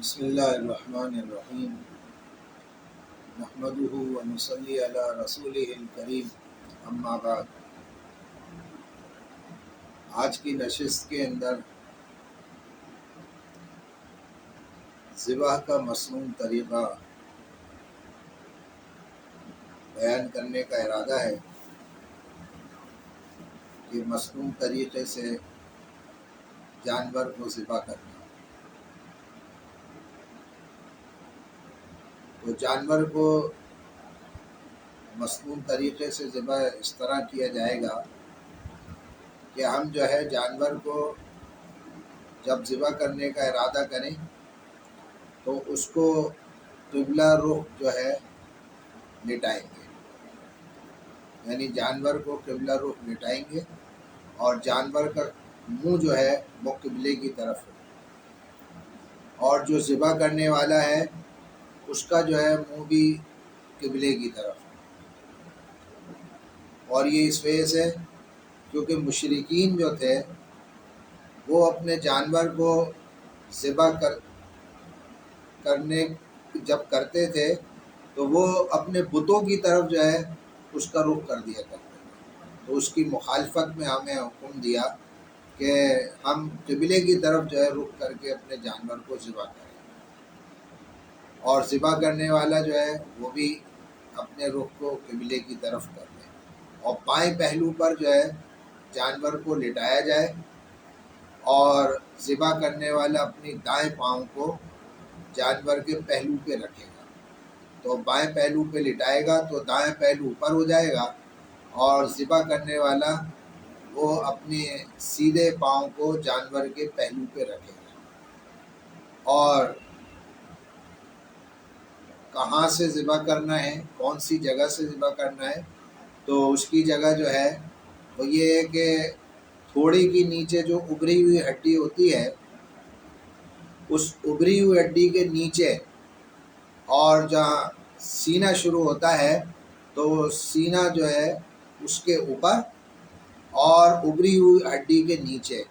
بسم اللہ الرحمن الرحیم نحمدہ و نصلی علی رسولہ الکریم اما بعد۔ آج کی نشست کے اندر ذبح کا مسنون طریقہ بیان کرنے کا ارادہ ہے کہ مسنون طریقے سے جانور کو ذبح کرنا۔ تو جانور کو مسنون طریقے سے ذبح اس طرح کیا جائے گا کہ ہم جو ہے جانور کو جب ذبح کرنے کا ارادہ کریں تو اس کو قبلہ رخ جو ہے لٹائیں گے، یعنی جانور کو قبلہ رخ لٹائیں گے اور جانور کا منہ جو ہے وہ قبلے کی طرف ہو، اور جو ذبح کرنے والا ہے اس کا جو ہے منہ بھی قبلے کی طرف ہو۔ اور یہ اس وجہ سے کیونکہ مشرکین جو تھے وہ اپنے جانور کو ذبح کرنے جب کرتے تھے تو وہ اپنے بتوں کی طرف جو ہے اس کا رخ کر دیا کرتے تھے۔ تو اس کی مخالفت میں ہمیں حکم دیا کہ ہم قبلے کی طرف جو ہے رخ کر کے اپنے جانور کو ذبح کریں، اور ذبح کرنے والا جو ہے وہ بھی اپنے رخ کو قبلے کی طرف کر دے، اور بائیں پہلو پر جو ہے جانور کو لٹایا جائے، اور ذبح کرنے والا اپنی دائیں پاؤں کو جانور کے پہلو پہ رکھے گا۔ تو بائیں پہلو پہ لٹائے گا تو دائیں پہلو اوپر ہو جائے گا، اور ذبح کرنے والا وہ اپنے سیدھے پاؤں کو جانور کے پہلو پہ رکھے گا۔ اور کہاں سے ذبح کرنا ہے، کون سی جگہ سے ذبح کرنا ہے، تو اس کی جگہ جو ہے وہ یہ ہے کہ تھوڑی کی نیچے جو ابری ہوئی ہڈی ہوتی ہے اس ابری ہوئی ہڈی کے نیچے، اور جہاں سینہ شروع ہوتا ہے تو سینہ جو ہے اس کے اوپر، اور ابری ہوئی ہڈی کے نیچے،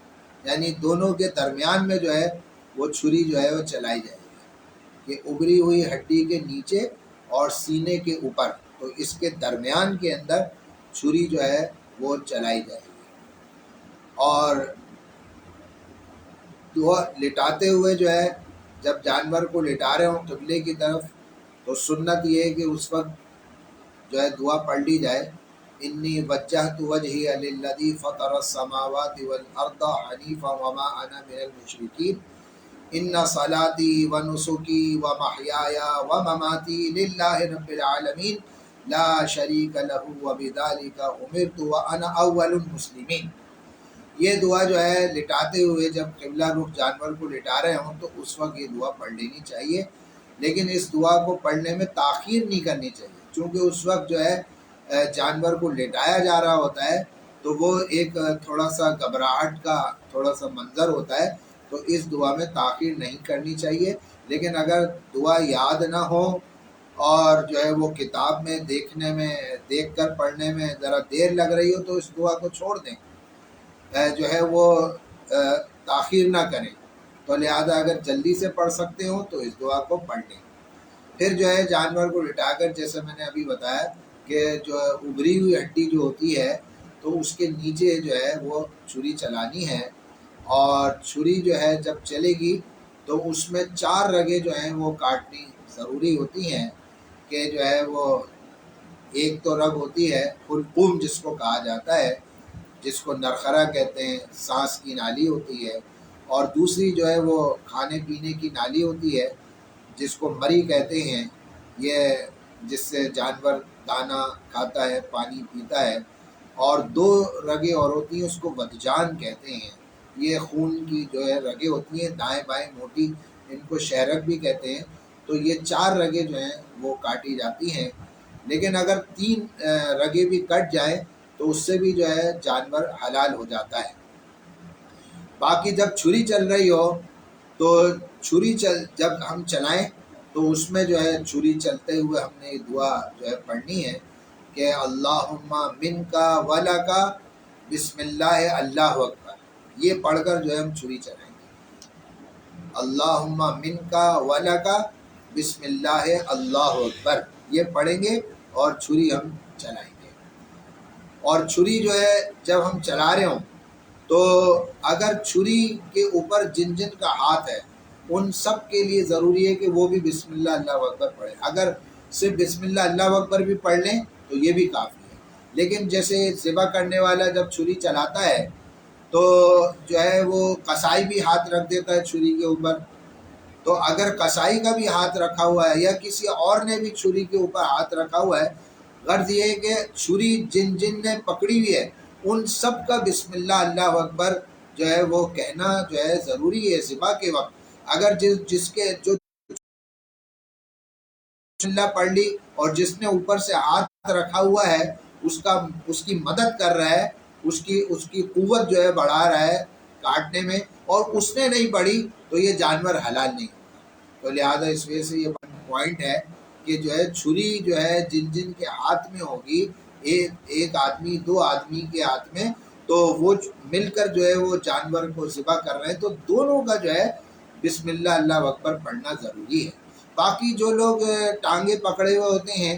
یعنی دونوں کے درمیان میں جو ہے وہ چھری جو ہے وہ چلائی جائے گی کہ ابری ہوئی ہڈی کے نیچے اور سینے کے اوپر، تو اس کے درمیان کے اندر چھری جو ہے وہ چلائی جائے گی۔ اور لٹاتے ہوئے جو ہے جب جانور کو لٹا رہے ہوں قبلے کی طرف، تو سنت یہ ہے کہ اس وقت جو ہے دعا پڑھ لی جائے، انی وجہت وجہی للذی فطر السماوات والارض حنیفا وما انا من المشرکین ان صلاتی ونسکی ومحیای ومماتی للہ رب العالمین لا شریک لہ وبذالک امرت وانا اول المسلمین۔ یہ دعا جو ہے لٹاتے ہوئے جب قبلہ رخ جانور کو لٹا رہے ہوں تو اس وقت یہ دعا پڑھ لینی چاہیے، لیکن اس دعا کو پڑھنے میں تاخیر نہیں کرنی چاہیے، چونکہ اس وقت جو ہے جانور کو لٹایا جا رہا ہوتا ہے تو وہ ایک تھوڑا سا گھبراہٹ کا تھوڑا سا منظر ہوتا ہے، تو اس دعا میں تاخیر نہیں کرنی چاہیے۔ لیکن اگر دعا یاد نہ ہو اور جو ہے وہ کتاب میں دیکھنے میں دیکھ کر پڑھنے میں ذرا دیر لگ رہی ہو تو اس دعا کو چھوڑ دیں، جو ہے وہ تاخیر نہ کریں۔ تو لہذا اگر جلدی سے پڑھ سکتے ہوں تو اس دعا کو پڑھ لیں۔ پھر جو ہے جانور کو لٹا کر، جیسے میں نے ابھی بتایا کہ جو ابری ہوئی ہڈی جو ہوتی ہے تو اس کے نیچے جو ہے وہ چھری چلانی ہے، اور چھری جو ہے جب چلے گی تو اس میں 4 رگیں جو ہیں وہ کاٹنی ضروری ہوتی ہیں، کہ جو ہے وہ ایک تو رگ ہوتی ہے حلقوم جس کو کہا جاتا ہے، جس کو نرخرا کہتے ہیں، سانس کی نالی ہوتی ہے، اور دوسری جو ہے وہ کھانے پینے کی نالی ہوتی ہے جس کو مری کہتے ہیں، یہ جس سے جانور دانہ کھاتا ہے، پانی پیتا ہے، اور 2 رگیں اور ہوتی ہیں اس کو ودجان کہتے ہیں، یہ خون کی جو ہے رگیں ہوتی ہیں دائیں بائیں موٹی، ان کو شہرک بھی کہتے ہیں۔ تو یہ 4 رگیں جو ہیں وہ کاٹی جاتی ہیں، لیکن اگر 3 رگیں بھی کٹ جائیں تو اس سے بھی جو ہے جانور حلال ہو جاتا ہے۔ باقی جب چھری چل رہی ہو تو چھری جب ہم چلائیں تو اس میں جو ہے چھری چلتے ہوئے ہم نے یہ دعا جو ہے پڑھنی ہے کہ اللہم منکا ولکا بسم اللہ اللہ اکبر، یہ پڑھ کر جو ہے ہم چھری چلائیں گے۔ اللہم منکا ولکا بسم اللہ اللہ اکبر، یہ پڑھیں گے اور چھری ہم چلائیں گے۔ اور چھری جو ہے جب ہم چلا رہے ہوں تو اگر چھری کے اوپر جن جن کا ہاتھ ہے ان سب کے لیے ضروری ہے کہ وہ بھی بسم اللہ اللہ اکبر پڑھیں۔ اگر صرف بسم اللہ اللہ اکبر بھی پڑھ لیں تو یہ بھی کافی ہے، لیکن جیسے ذبح کرنے والا جب چھری چلاتا ہے تو جو ہے وہ قصائی بھی ہاتھ رکھ دیتا ہے چھری کے اوپر، تو اگر قصائی کا بھی ہاتھ رکھا ہوا ہے یا کسی اور نے بھی چھری کے اوپر ہاتھ رکھا ہوا ہے، غرض یہ ہے کہ چھری جن جن نے پکڑی ہوئی ہے ان سب کا بسم اللہ اللہ اکبر جو ہے وہ کہنا جو ہے ضروری ہے ذبح کے وقت۔ اگر جس کے جو بسم اللہ پڑھ لی اور جس نے اوپر سے ہاتھ رکھا ہوا ہے اس کی مدد کر رہا ہے، اس کی قوت جو ہے بڑھا رہا ہے کاٹنے میں، اور اس نے نہیں پڑھی تو یہ جانور حلال نہیں ہوگا۔ تو لہٰذا اس وجہ سے یہ پوائنٹ ہے کہ جو ہے چھری جو ہے جن جن کے ہاتھ میں ہوگی، ایک آدمی دو آدمی کے ہاتھ میں، تو وہ مل کر جو ہے وہ جانور کو ذبح کر رہے ہیں تو دونوں کا جو ہے بسم اللہ اللہ اکبر پڑھنا ضروری ہے۔ باقی جو لوگ ٹانگیں پکڑے ہوئے ہوتے ہیں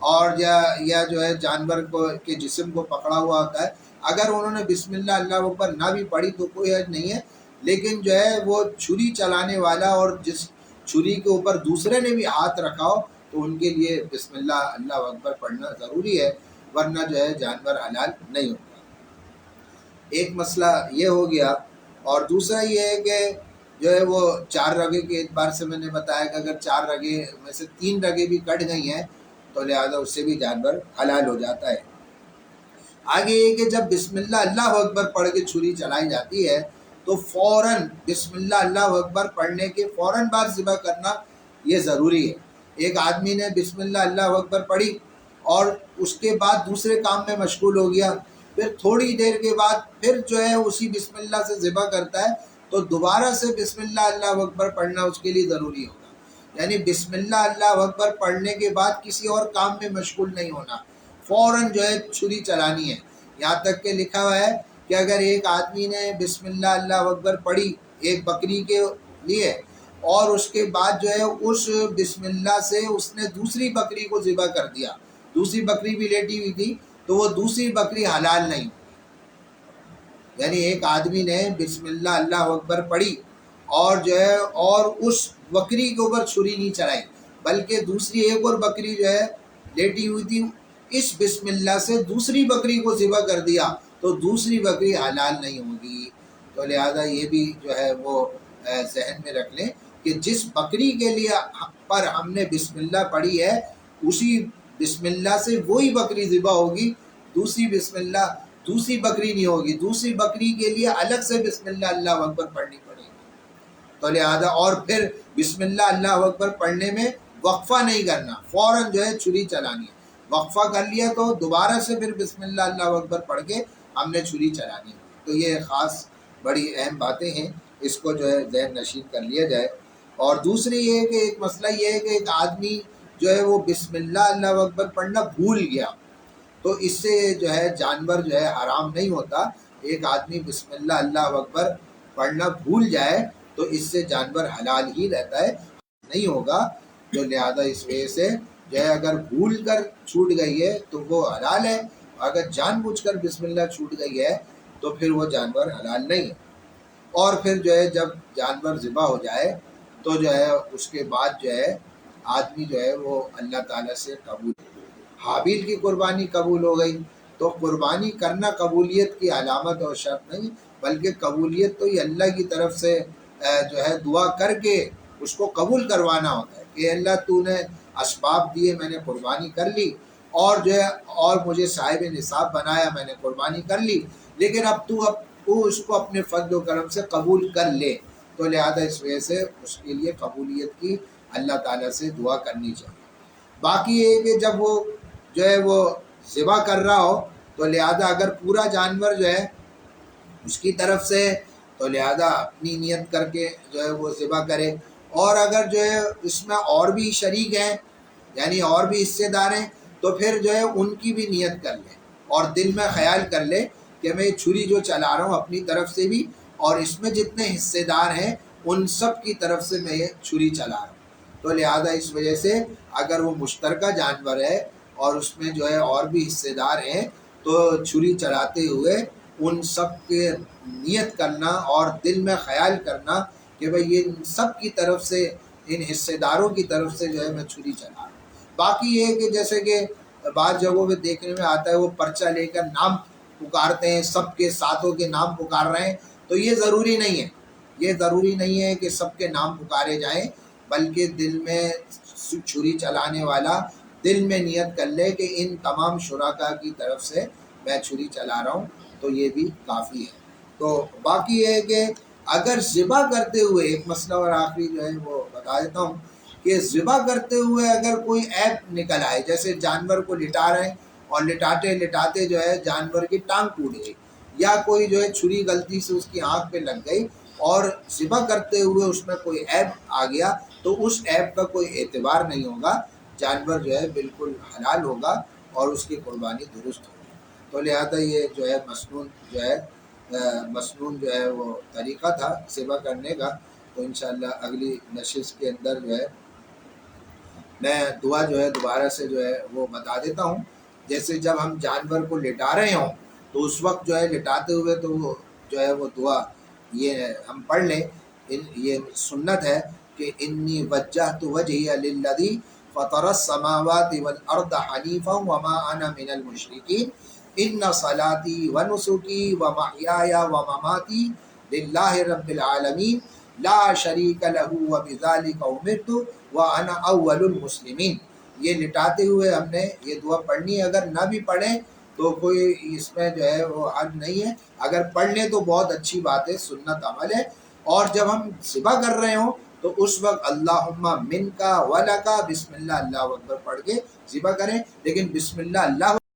اور یا جو ہے جانور کو کے جسم کو پکڑا ہوا ہوتا ہے، اگر انہوں نے بسم اللہ اللہ اکبر نہ بھی پڑھی تو کوئی حرج نہیں ہے، لیکن جو ہے وہ چھری چلانے والا اور جس چھری کے اوپر دوسرے نے بھی ہاتھ رکھا ہو تو ان کے لیے بسم اللہ اللہ اکبر پڑھنا ضروری ہے، ورنہ جو ہے جانور حلال نہیں ہوگا۔ ایک مسئلہ یہ ہو گیا، اور دوسرا یہ ہے کہ جو ہے وہ 4 رگیں کے اعتبار سے میں نے بتایا کہ اگر 4 رگیں میں سے 3 رگیں بھی کٹ گئی ہیں تو لہذا اس سے بھی جانور حلال ہو جاتا ہے۔ آگے یہ کہ جب بسم اللہ اللہ اکبر پڑھ کے چھری چلائی جاتی ہے تو فوراً بسم اللہ اللہ اکبر پڑھنے کے فوراً بعد ذبح کرنا یہ ضروری ہے۔ ایک آدمی نے بسم اللہ اللہ اکبر پڑھی اور اس کے بعد دوسرے کام میں مشغول ہو گیا، پھر تھوڑی دیر کے بعد پھر جو ہے اسی بسم اللہ سے ذبح کرتا ہے تو دوبارہ سے بسم اللہ اللہ اکبر پڑھنا اس کے لیے ضروری ہوگا۔ یعنی بسم اللہ اللہ اکبر پڑھنے کے بعد کسی اور کام میں مشغول نہیں ہونا، فوراً جو ہے چھری چلانی ہے۔ یہاں تک کہ لکھا ہوا ہے کہ اگر ایک آدمی نے بسم اللہ اللہ اکبر پڑھی ایک بکری کے لیے اور اس کے بعد جو ہے اس بسم اللہ سے اس نے دوسری بکری کو ذبح کر دیا، دوسری بکری بھی لیٹی ہوئی تھی تو وہ دوسری بکری حلال نہیں، یعنی ایک آدمی نے بسم اللہ اللہ اکبر پڑھی اور جو ہے اور اس بکری کے اوپر چھری نہیں چلائی بلکہ دوسری ایک اور بکری جو ہے لیٹی ہوئی تھی، اس بسم اللہ سے دوسری بکری کو ذبح کر دیا تو دوسری بکری حلال نہیں ہوگی۔ تو لہذا یہ بھی جو ہے وہ ذہن میں رکھ لیں کہ جس بکری کے لیے پر ہم نے بسم اللہ پڑھی ہے اسی بسم اللہ سے وہی بکری ذبح ہوگی، دوسری بسم اللہ دوسری بکری نہیں ہوگی، دوسری بکری کے لیے الگ سے بسم اللہ اللہ اکبر پڑھنی پڑے گی۔ تو لہذا اور پھر بسم اللہ اللہ اکبر پڑھنے میں وقفہ نہیں کرنا، فوراً جو ہے چھری چلانی ہے، وقفہ کر لیا تو دوبارہ سے پھر بسم اللہ اللہ اکبر پڑھ کے ہم نے چھری چلانی ہے۔ تو یہ خاص بڑی اہم باتیں ہیں، اس کو جو ہے ذہن نشین کر لیا جائے۔ اور دوسری یہ ہے کہ ایک مسئلہ یہ ہے کہ ایک آدمی جو ہے وہ بسم اللہ اللہ اکبر پڑھنا بھول گیا تو اس سے جو ہے جانور جو ہے حرام نہیں ہوتا۔ ایک آدمی بسم اللہ اللہ اکبر پڑھنا بھول جائے تو اس سے جانور حلال ہی رہتا ہے، نہیں ہوگا۔ جو لہذا اس وجہ سے جو ہے اگر بھول کر چھوٹ گئی ہے تو وہ حلال ہے، اگر جان بوجھ کر بسم اللہ چھوٹ گئی ہے تو پھر وہ جانور حلال نہیں ہے۔ اور پھر جو ہے جب جانور ذبح ہو جائے تو جو ہے اس کے بعد جو ہے آدمی جو ہے وہ اللہ تعالیٰ سے قبول، حابیل کی قربانی قبول ہو گئی تو قربانی کرنا قبولیت کی علامت اور شرط نہیں، بلکہ قبولیت تو یہ اللہ کی طرف سے جو ہے دعا کر کے اس کو قبول کروانا ہوتا ہے کہ اللہ تو نے اسباب دیے، میں نے قربانی کر لی، اور جو ہے اور مجھے صاحب نصاب بنایا، میں نے قربانی کر لی، لیکن اب تو اس کو اپنے فضل و کرم سے قبول کر لے۔ تو لہذا اس وجہ سے اس کے لیے قبولیت کی اللہ تعالیٰ سے دعا کرنی چاہیے۔ باقی یہ کہ جب وہ جو ہے وہ ذبح کر رہا ہو تو لہذا اگر پورا جانور جو ہے اس کی طرف سے تو لہذا اپنی نیت کر کے جو ہے وہ ذبح کرے، اور اگر جو ہے اس میں اور بھی شریک ہیں یعنی اور بھی حصے دار ہیں تو پھر جو ہے ان کی بھی نیت کر لے اور دل میں خیال کر لے کہ میں چھری جو چلا رہا ہوں اپنی طرف سے بھی اور اس میں جتنے حصے دار ہیں ان سب کی طرف سے میں یہ چھری چلا رہا ہوں. تو لہٰذا اس وجہ سے اگر وہ مشترکہ جانور ہے اور اس میں جو ہے اور بھی حصے دار ہیں تو چھری چلاتے ہوئے ان سب کے نیت کرنا اور دل میں خیال کرنا کہ بھئی یہ سب کی طرف سے، ان حصے داروں کی طرف سے جو ہے میں چھری چلا رہا ہوں. باقی یہ ہے کہ جیسے کہ بعض جگہوں پہ دیکھنے میں آتا ہے وہ پرچہ لے کر نام پکارتے ہیں، سب کے ساتھوں کے نام پکار رہے ہیں، تو یہ ضروری نہیں ہے. یہ ضروری نہیں ہے کہ سب کے نام پکارے جائیں، بلکہ دل میں چھری چلانے والا دل میں نیت کر لے کہ ان تمام شرکاء کی طرف سے میں چھری چلا رہا ہوں، تو یہ بھی کافی ہے. تو باقی یہ ہے کہ اگر ذبح کرتے ہوئے ایک مسئلہ اور آخری جو ہے وہ بتا دیتا ہوں کہ ذبح کرتے ہوئے اگر کوئی عیب نکل آئے، جیسے جانور کو لٹا رہے ہیں اور لٹاتے لٹاتے جو ہے جانور کی ٹانگ ٹوٹ گئی، یا کوئی جو ہے چھری غلطی سے اس کی آنکھ پہ لگ گئی اور ذبح کرتے ہوئے اس میں کوئی عیب آ گیا، تو اس عیب کا کوئی اعتبار نہیں ہوگا، جانور جو ہے بالکل حلال ہوگا اور اس کی قربانی درست ہوگی. تو لہذا یہ جو ہے مسنون جو ہے وہ طریقہ تھا ذبح کرنے کا. تو انشاءاللہ اگلی نشست کے اندر جو ہے میں دعا جو ہے دوبارہ سے جو ہے وہ بتا دیتا ہوں. جیسے جب ہم جانور کو لٹا رہے ہوں تو اس وقت جو ہے لٹاتے ہوئے تو وہ جو ہے وہ دعا یہ ہم پڑھ لیں. یہ سنت ہے کہ انی وجہت وجہی للذی فطر السماوات والارض حنیفا وما انا من المشرکین ان صلاتی ونسکی ومحیای ومماتی للہ رب العالمین لا شریک لہ وبذلک امرت وانا اول المسلمین. یہ لٹاتے ہوئے ہم نے یہ دعا پڑھنی ہے. اگر نہ بھی پڑھیں تو کوئی اس میں جو ہے وہ حرج نہیں ہے، اگر پڑھ لیں تو بہت اچھی بات ہے، سنت عمل ہے. اور جب ہم ذبح کر رہے ہوں تو اس وقت اللہم منکا ولکا بسم اللہ اللہ اکبر پڑھ کے ذبح کریں، لیکن بسم اللہ اللہ